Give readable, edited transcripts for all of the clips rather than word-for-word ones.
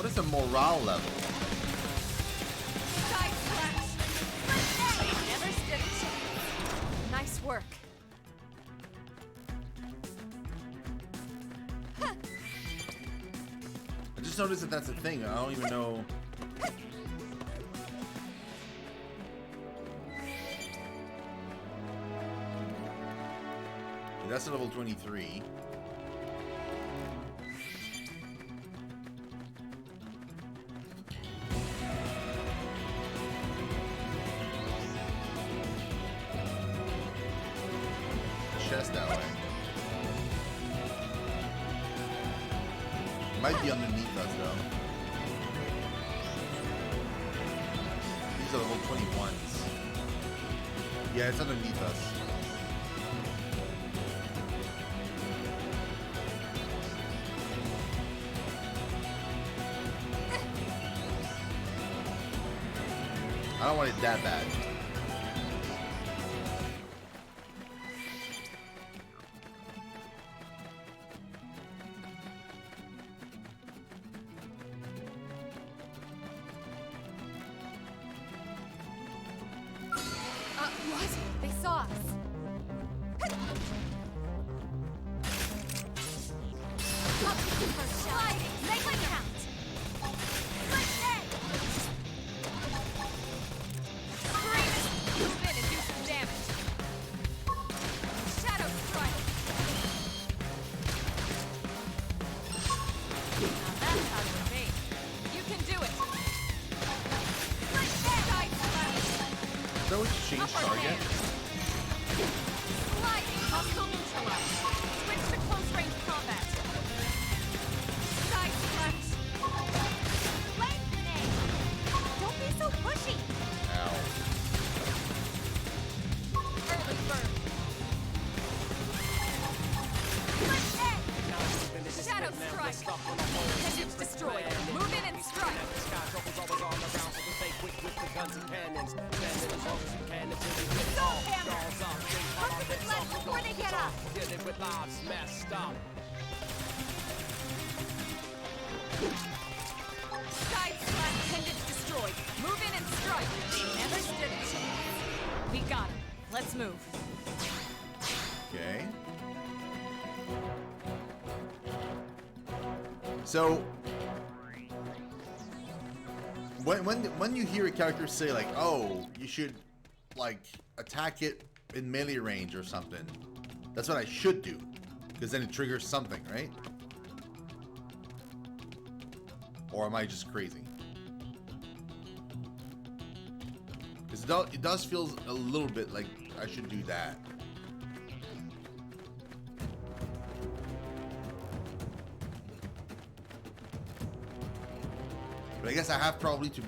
What is the morale level? Side slash. They never stood a chance. Nice work. I just noticed that that's a thing. I don't even know. That's a level 23. Chest that way. Might be underneath us though. These are level 21s. Yeah, it's underneath us. I don't want it that bad. What? They saw us. Up first shot. Sliding. Make it count. Let's end. Move in and do some damage. Shadow strike. Now that's how you're made. You can do it. Let's end. Side slash. So it's change target. Sliding. Hostile neutralized. Switch to close range combat. Side slash. Lengthening. Don't be so pushy. Ow. Early bird. Let's end. Shadow strike. Engines destroyed. Move in and strike. Go hammer. Look at the left before they get up. Side slash. Engines destroyed. Move in and strike. They never stood a chance. We got him. Let's move. Okay. So when you hear a character say like, "Oh, you should like attack it in melee range or something," that's what I should do, because then it triggers something, right? Or am I just crazy? Because it does feel a little bit like I should do that. But I guess I have probably to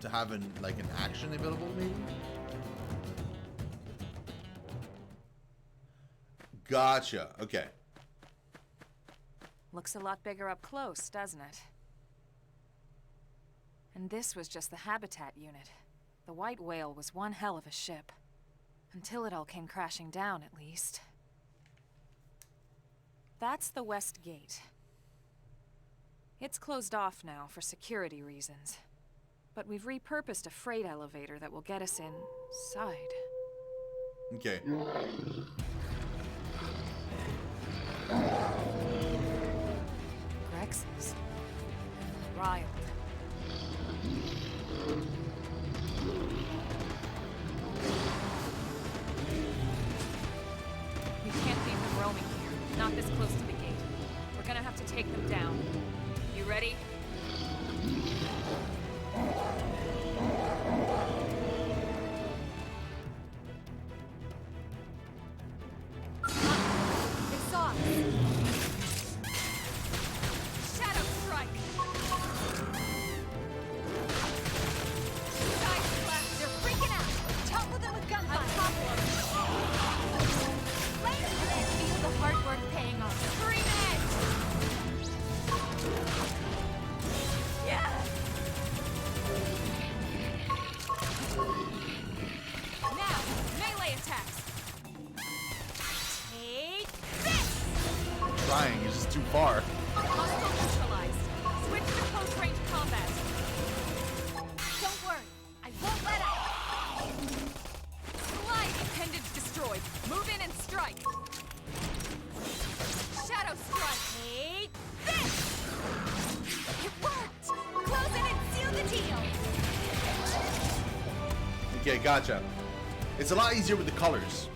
have an action available, maybe. Gotcha. Okay. Looks a lot bigger up close, doesn't it? And this was just the habitat unit. The white whale was one hell of a ship. Until it all came crashing down, at least. That's the west gate. It's closed off now for security reasons. But we've repurposed a freight elevator that will get us inside. Okay. Grex's. Riled. We can't leave them roaming here. Not this close to the gate. We're gonna have to take them down. You ready? They saw us. Shadow strike. Side slash. They're freaking out. Topple them with gunfire. Later, feel the hard work paying off. Scream it. Yeah. Now, melee attacks. Take this. Trying is just too far. Hostile neutralized. Switch to close close-range combat. Don't worry, I won't let up. Slide appendage destroyed. Move in and strike. Shadow strike. Take this. It worked. Close it and seal the deal. Okay, gotcha. It's a lot easier with the colors.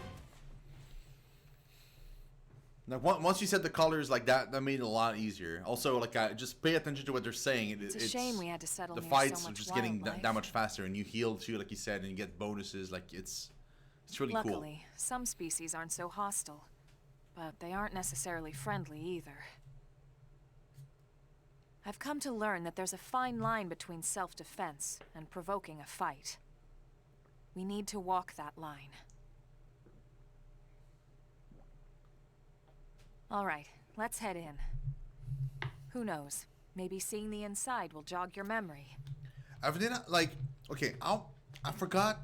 Now, once you said the colors like that, that made it a lot easier. Also, like, just pay attention to what they're saying. It's a shame we had to settle the near fights so are much just getting wildlife. that much faster, and you heal too, like you said, and you get bonuses. Like, it's really cool. Luckily, some species aren't so hostile, but they aren't necessarily friendly either. I've come to learn that there's a fine line between self-defense and provoking a fight. We need to walk that line. All right, let's head in. Who knows? Maybe seeing the inside will jog your memory. I've did like, okay, I forgot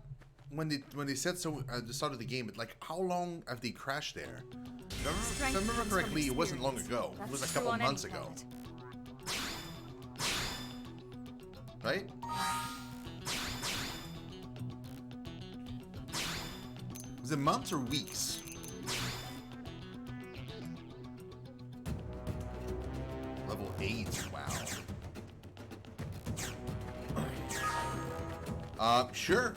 when they said so at the start of the game, but like, how long have they crashed there? If I remember correctly, it wasn't long ago. It was a couple months ago. Right? Was it months or weeks? Level 8, wow. Sure.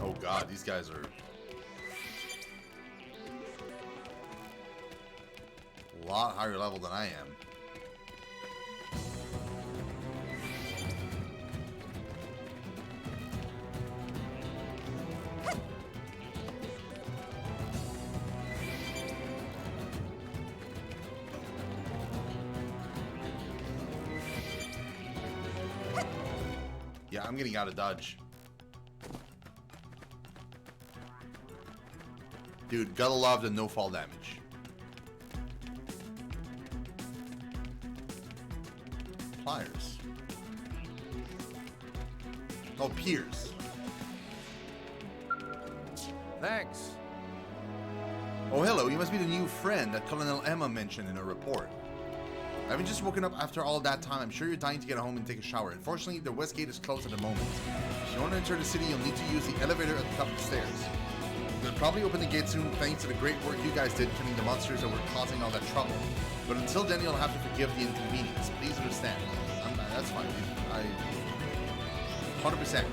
Oh god, these guys are a lot higher level than I am. Yeah, I'm getting out of dodge. Dude, gotta love the no fall damage. Pliers. Oh, Piers. Thanks. Oh, hello. You must be the new friend that Colonel Emma mentioned in her report. Having just woken up after all that time, I'm sure you're dying to get home and take a shower. Unfortunately, the west gate is closed at the moment. If you want to enter the city, you'll need to use the elevator at the top of the stairs. They'll probably open the gate soon thanks to the great work you guys did killing the monsters that were causing all that trouble. But until then, you'll have to forgive the inconvenience. Please understand. That's fine, dude. 100%.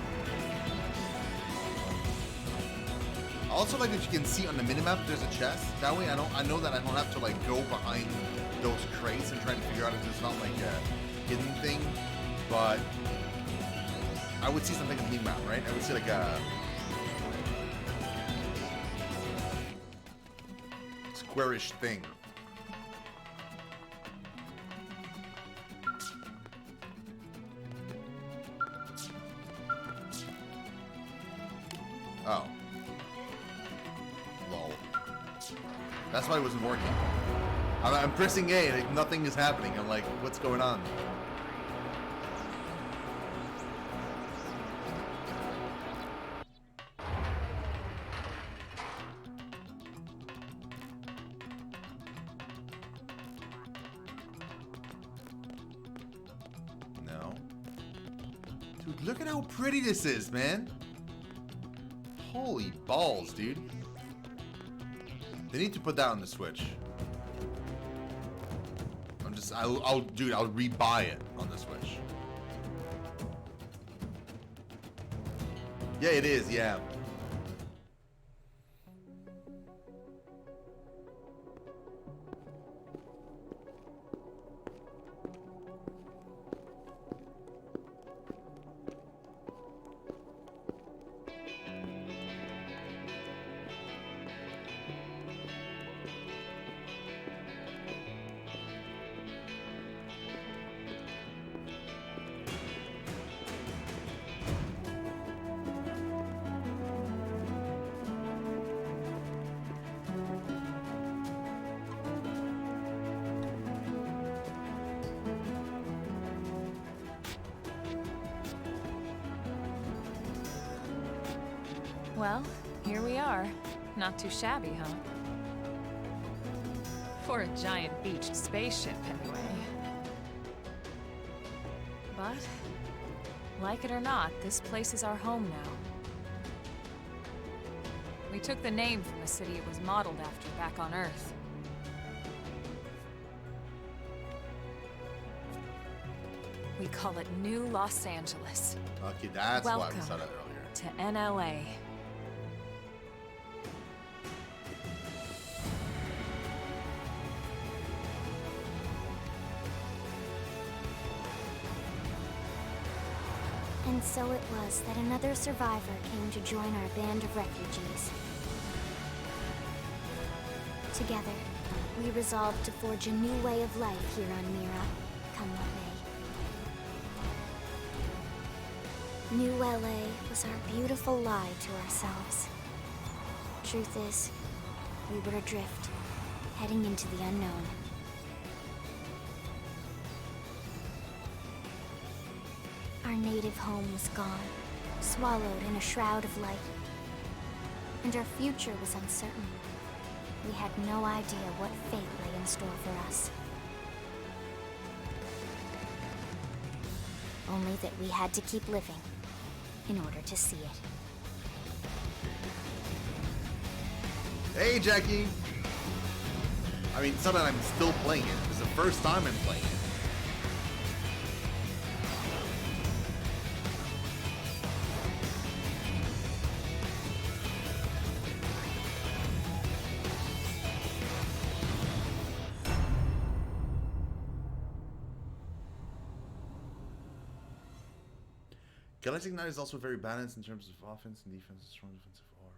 I also like that you can see on the minimap there's a chest. That way I know that I don't have to like go behind those crates and try to figure out if there's not like a hidden thing. But I would see something on the minimap, right? I would see like a squarish thing. Oh. Lol. That's why it wasn't working. I'm pressing A and nothing is happening. I'm like, what's going on? No. Dude, look at how pretty this is, man. Holy balls, dude. They need to put that on the Switch. Dude, I'll rebuy it on the Switch. Yeah, it is, yeah. Well, here we are. Not too shabby, huh? For a giant beached spaceship, anyway. But, like it or not, this place is our home now. We took the name from the city it was modeled after back on Earth. We call it New Los Angeles. Okay, that's why Welcome we saw that earlier. to NLA. And so it was that another survivor came to join our band of refugees. Together, we resolved to forge a new way of life here on Mira, come what may. New LA was our beautiful lie to ourselves. Truth is, we were adrift, heading into the unknown. Our native home was gone, swallowed in a shroud of light. And our future was uncertain. We had no idea what fate lay in store for us. Only that we had to keep living in order to see it. Hey, Jackie! I mean, it's not that I'm still playing it. It's the first time I'm playing it. Galactic Knight is also very balanced in terms of offense and defense, strong defensive aura.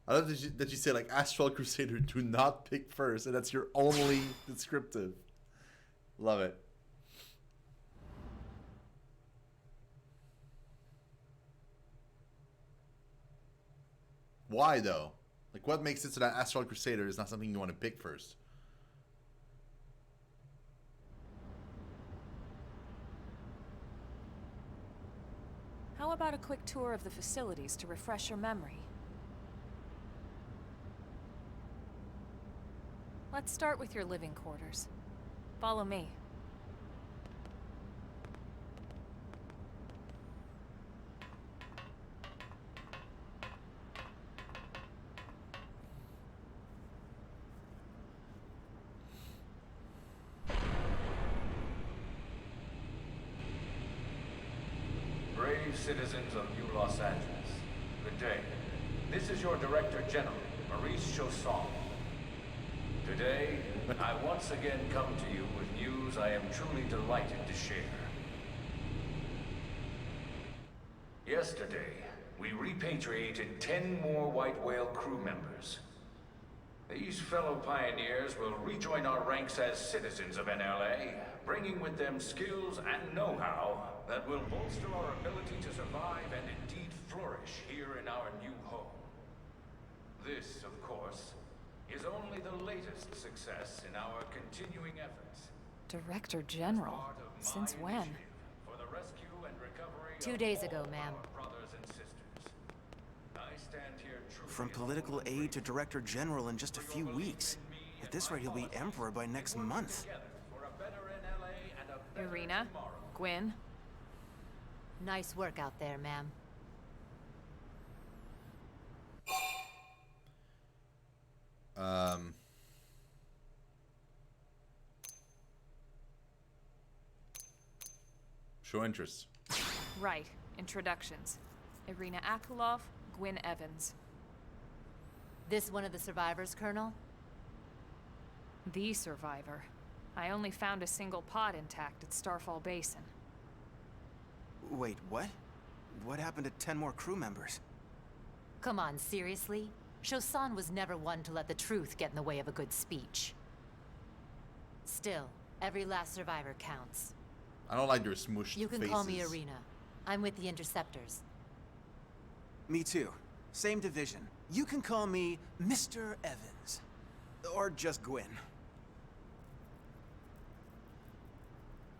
I love that you say, like, Astral Crusader, do not pick first, and that's your only descriptive. Love it. Why, though? Like, what makes it so that Astral Crusader is not something you want to pick first? How about a quick tour of the facilities to refresh your memory? Let's start with your living quarters. Follow me. Brave citizens of New Los Angeles, good day. This is your Director General, Maurice Chausson. Today, I once again come to you with news I am truly delighted to share. Yesterday, we repatriated 10 more White Whale crew members. These fellow pioneers will rejoin our ranks as citizens of NLA, bringing with them skills and know-how that will bolster our ability to survive and indeed flourish here in our new home. This, of course, is only the latest success in our continuing efforts. Director General? Since when? For the rescue and recovery 2 days of ago, all ma'am. our brothers and sisters. I stand here truly From political aide to Director General in just a few weeks. At this rate, he'll be Emperor by next month. together for a better NLA and a better Irina? tomorrow. Gwyn? Nice work out there, ma'am. Show interest. Right. Introductions. Irina Akulov, Gwyn Evans. This one of the survivors, Colonel? The survivor. I only found a single pod intact at Starfall Basin. Wait, what? What happened to 10 more crew members? Come on, seriously? Chausson was never one to let the truth get in the way of a good speech. Still, every last survivor counts. I don't like their smooshed You can faces. call me Irina. I'm with the Interceptors. Me too. Same division. You can call me Mr. Evans. Or just Gwyn.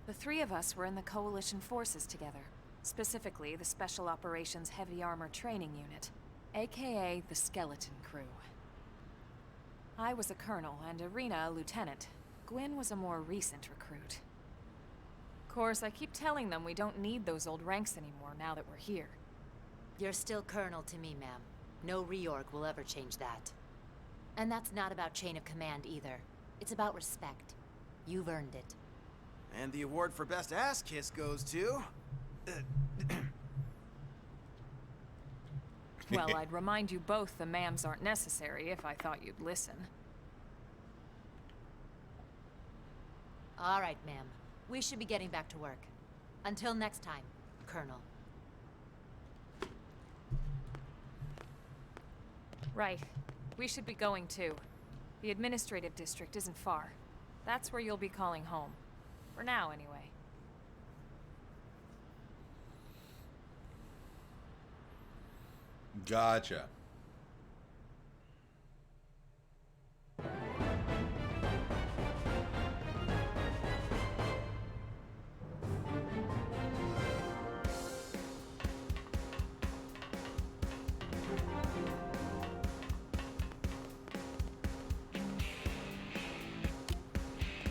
The three of us were in the Coalition forces together. Specifically, the Special Operations Heavy Armor Training Unit, aka the Skeleton Crew. I was a colonel and Irina a lieutenant. Gwyn was a more recent recruit. Of course, I keep telling them we don't need those old ranks anymore now that we're here. You're still Colonel to me, ma'am. No reorg will ever change that. And that's not about chain of command either. It's about respect. You've earned it. And the award for best ass kiss goes to... Well, I'd remind you both the ma'ams aren't necessary if I thought you'd listen. All right, ma'am. We should be getting back to work. Until next time, Colonel. Right. We should be going too. The administrative district isn't far. That's where you'll be calling home. For now, anyway. Gotcha.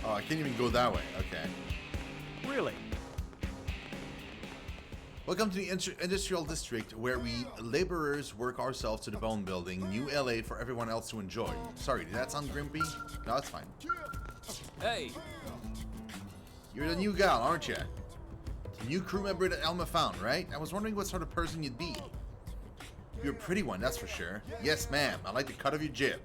Oh, I can't even go that way. Okay. Really? Welcome to the industrial district, where we laborers work ourselves to the bone, building new LA for everyone else to enjoy. Sorry, did that sound grimpy? No, it's fine. Hey! You're the new gal, aren't you? The new crew member that Elma found, right? I was wondering what sort of person you'd be. You're a pretty one, that's for sure. Yes, ma'am. I like the cut of your jib.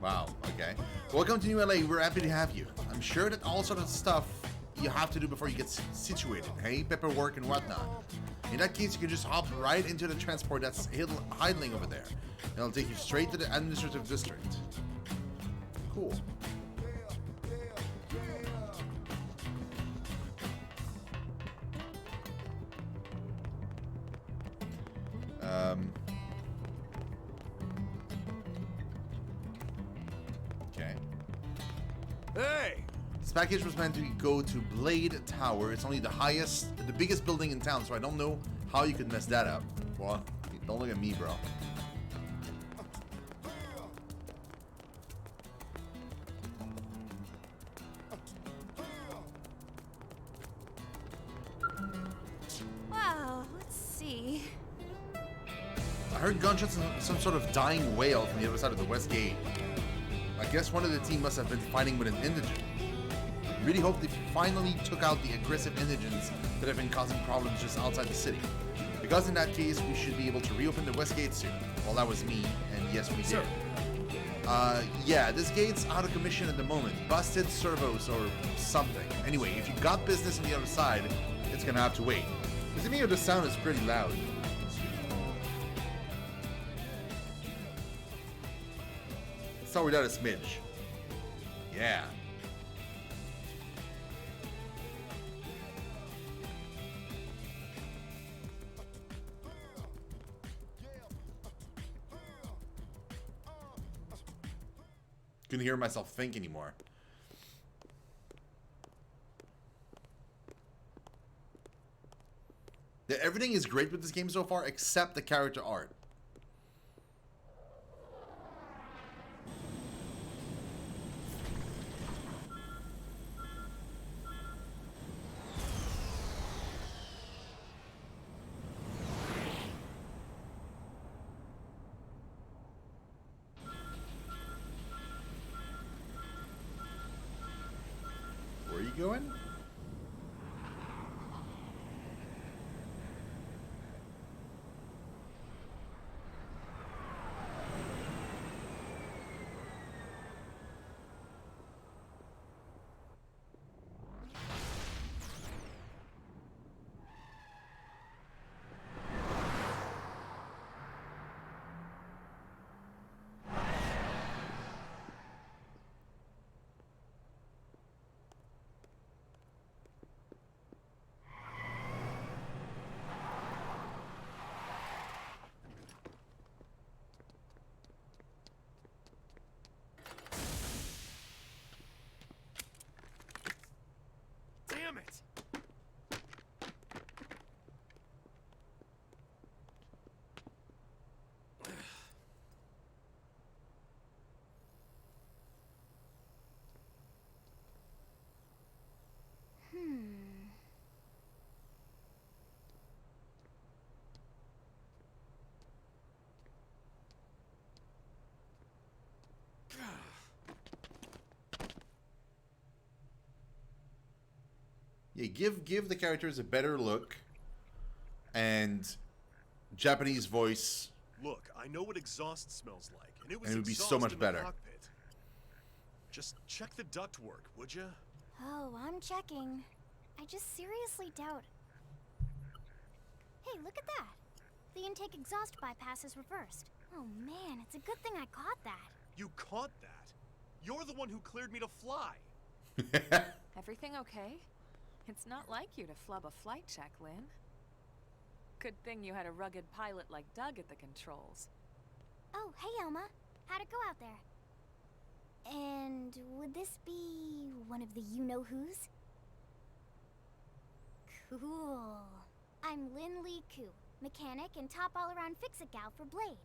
Wow, okay. Welcome to New LA. We're happy to have you. I'm sure that all sort of stuff you have to do before you get situated, hey? Paperwork and whatnot. In that case, you can just hop right into the transport that's idling over there. And it'll take you straight to the administrative district. Cool. Okay. Hey! This package was meant to go to Blade Tower. It's only the biggest building in town, so I don't know how you could mess that up. Well, don't look at me, bro. Well, let's see. I heard gunshots and some sort of dying wail from the other side of the west gate. I guess one of the team must have been fighting with an indigent. Really hope they finally took out the aggressive indigents that have been causing problems just outside the city. Because in that case, we should be able to reopen the west gate soon. Well, that was me, and yes, we did. Yeah, this gate's out of commission at the moment. Busted servos or something. Anyway, if you got business on the other side, it's gonna have to wait. Because to me, the sound is pretty loud. Let's start without a smidge. Yeah. Couldn't hear myself think anymore. Yeah, everything is great with this game so far, except the character art. Where are you going? Yeah, give the characters a better look and Japanese voice. Look, I know what exhaust smells like, and it was And it would be so exhaust much in the better. cockpit. Just check the ductwork, would you? Oh, I'm checking. I just seriously doubt. Hey, look at that. The intake exhaust bypass is reversed. Oh man, it's a good thing I caught that. You caught that? You're the one who cleared me to fly. Everything okay? It's not like you to flub a flight check, Lynn. Good thing you had a rugged pilot like Doug at the controls. Oh, hey Elma. How'd it go out there? And would this be one of the you-know-who's? Cool. I'm Lynn Lee Koo, mechanic and top all-around fix-it gal for Blade.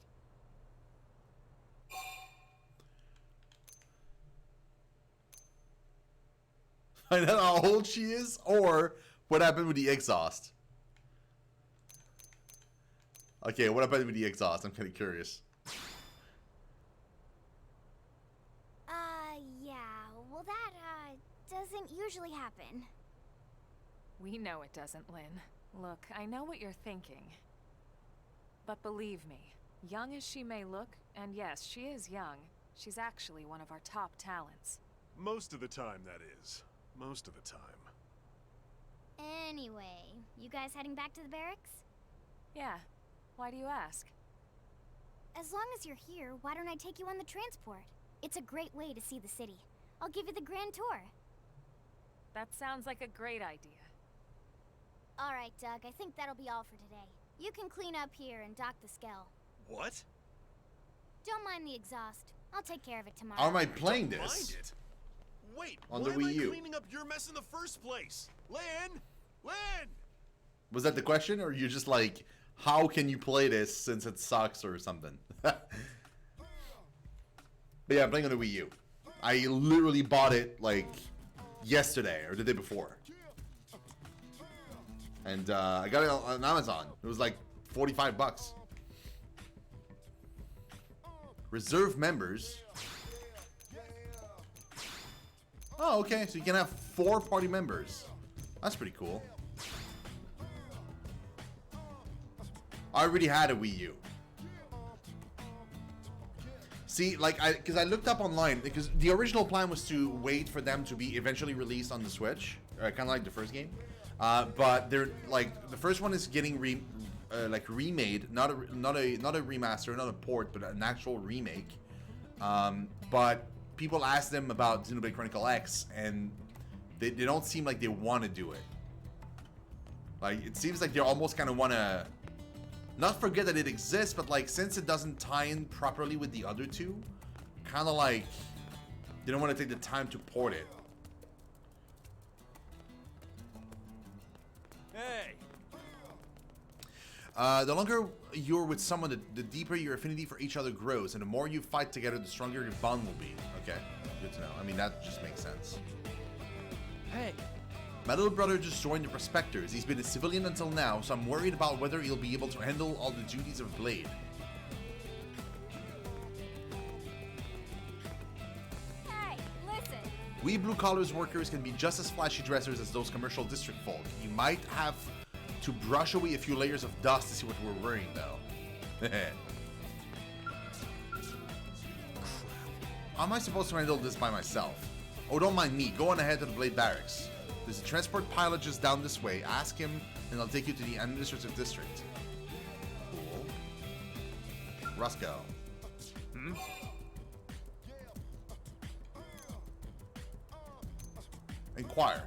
Find out how old she is, or what happened with the exhaust. Okay, what happened with the exhaust? I'm kind of curious. Yeah, well that, doesn't usually happen. We know it doesn't, Lynn. Look, I know what you're thinking. But believe me, young as she may look, and yes, she is young, she's actually one of our top talents. Most of the time, that is. Most of the time. Anyway, you guys heading back to the barracks? Yeah, why do you ask? As long as you're here, why don't I take you on the transport? It's a great way to see the city. I'll give you the grand tour. That sounds like a great idea. All right, Doug, I think that'll be all for today. You can clean up here and dock the Skell. What? Don't mind the exhaust. I'll take care of it tomorrow. How am I playing Don't this? mind it. Wait, On why the am I Wii U. cleaning up your mess in the first place? Lynn! Lynn! Was that the question, or you're just like, how can you play this since it sucks or something? But yeah, I'm playing on the Wii U. I literally bought it like yesterday or the day before. And I got it on Amazon. It was like 45 bucks. Reserve members. Oh, okay. So you can have 4 party members. That's pretty cool. I already had a Wii U. See, like, because I looked up online, because the original plan was to wait for them to be eventually released on the Switch, kind of like the first game. But they're like the first one is getting remade, not a remaster, not a port, but an actual remake. But people asked them about Xenoblade Chronicles X, and they don't seem like they want to do it. Like, it seems like they almost kind of want to not forget that it exists, but like, since it doesn't tie in properly with the other two, kind of like they don't want to take the time to port it. Hey! The longer you're with someone, the deeper your affinity for each other grows, and the more you fight together, the stronger your bond will be. Okay, good to know. I mean, that just makes sense. Hey! My little brother just joined the Prospectors. He's been a civilian until now, so I'm worried about whether he'll be able to handle all the duties of Blade. Hey, listen. We blue-collars workers can be just as flashy dressers as those commercial district folk. You might have to brush away a few layers of dust to see what we're wearing, though. How am I supposed to handle this by myself? Oh, don't mind me. Go on ahead to the Blade Barracks. There's a transport pilot just down this way. Ask him, and I'll take you to the administrative district. Cool. Roscoe. Inquire.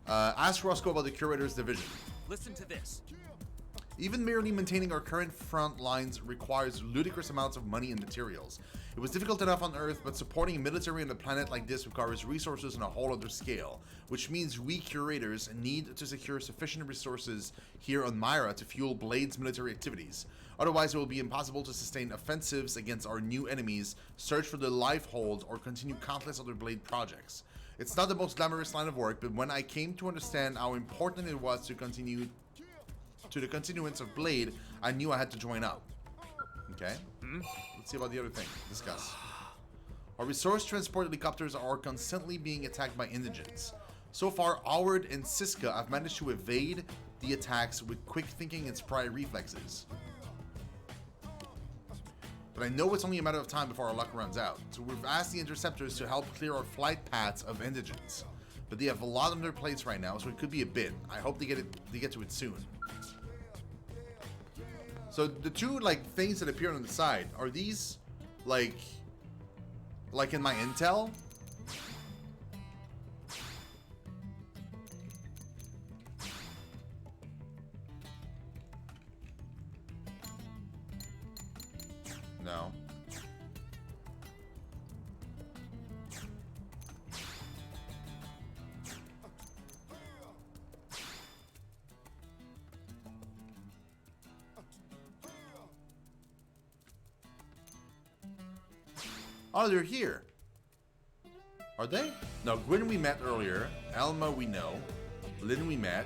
Ask Roscoe about the Curator's division. Listen to this. Even merely maintaining our current front lines requires ludicrous amounts of money and materials. It was difficult enough on Earth, but supporting a military on a planet like this requires resources on a whole other scale, which means we curators need to secure sufficient resources here on Myra to fuel Blade's military activities. Otherwise, it will be impossible to sustain offensives against our new enemies, search for the Lifehold, or continue countless other Blade projects. It's not the most glamorous line of work, but when I came to understand how important it was to the continuance of Blade, I knew I had to join up. Okay. Let's see about the other thing. Discuss. Our resource transport helicopters are constantly being attacked by indigents. So far, Howard and Siska have managed to evade the attacks with quick thinking and spry reflexes. But I know it's only a matter of time before our luck runs out, so we've asked the Interceptors to help clear our flight paths of indigents. But they have a lot on their plates right now, so it could be a bit. I hope they get to it soon. So the two like things that appear on the side, are these like in my intel? No. Oh, they're here. Are they? No, Gwyn we met earlier. Alma we know. Lynn we met.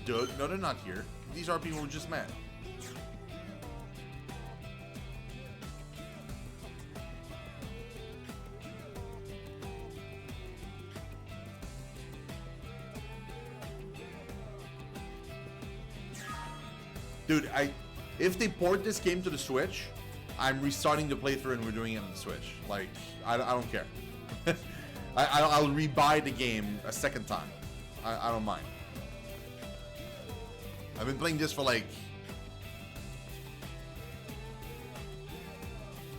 Doug, no, they're not here. These are people we just met. Dude, if they port this game to the Switch, I'm restarting the playthrough and we're doing it on the Switch. Like, I don't care. I'll rebuy the game a second time. I don't mind. I've been playing this for like,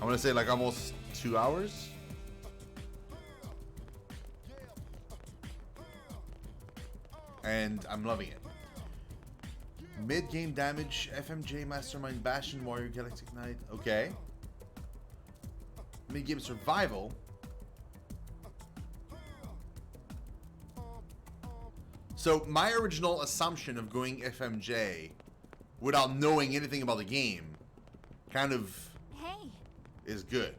I want to say like almost 2 hours. And I'm loving it. Mid-game damage, FMJ, Mastermind, Bastion, Warrior, Galactic Knight. Okay. Mid-game survival. So my original assumption of going FMJ without knowing anything about the game kind of is good.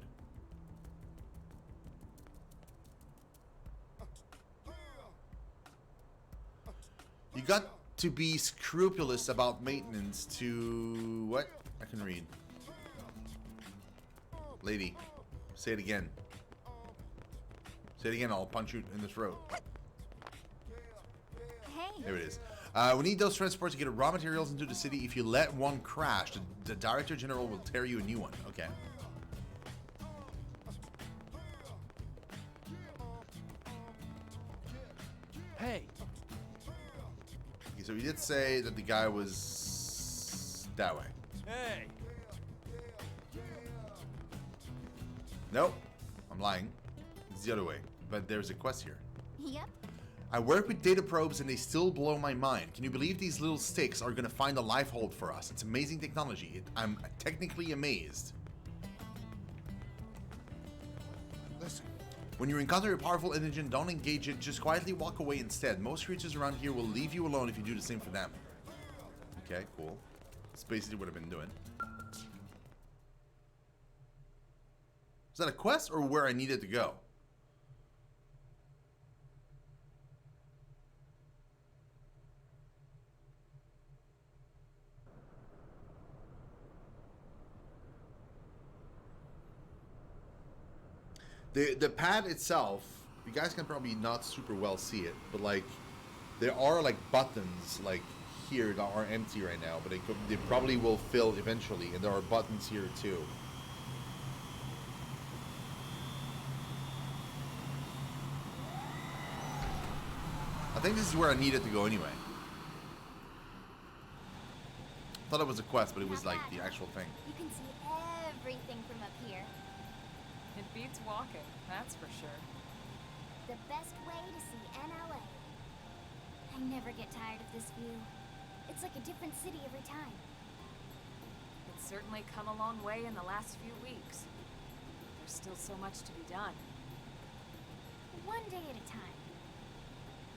You got to be scrupulous about maintenance to... What? I can read. Lady, say it again. Say it again, I'll punch you in the throat. Hey. There it is. We need those transports to get raw materials into the city. If you let one crash, the Director General will tear you a new one. Okay. Hey. Okay, so he did say that the guy was that way. Hey. Nope. I'm lying. It's the other way. But there's a quest here. Yep. I work with data probes and they still blow my mind. Can you believe these little sticks are gonna find a life hold for us? It's amazing technology. I'm technically amazed. Listen. When you encounter a powerful indigent, don't engage it. Just quietly walk away instead. Most creatures around here will leave you alone if you do the same for them. Okay, cool. That's basically what I've been doing. Is that a quest or where I needed to go? The pad itself, you guys can probably not super well see it, but like there are like buttons like here that are empty right now, but they probably will fill eventually, and there are buttons here too. I think this is where I needed to go anyway. I thought it was a quest, but it was like the actual thing. You can see everything from up here. It beats walking, that's for sure. The best way to see NLA. I never get tired of this view. It's like a different city every time. It's certainly come a long way in the last few weeks. There's still so much to be done. One day at a time.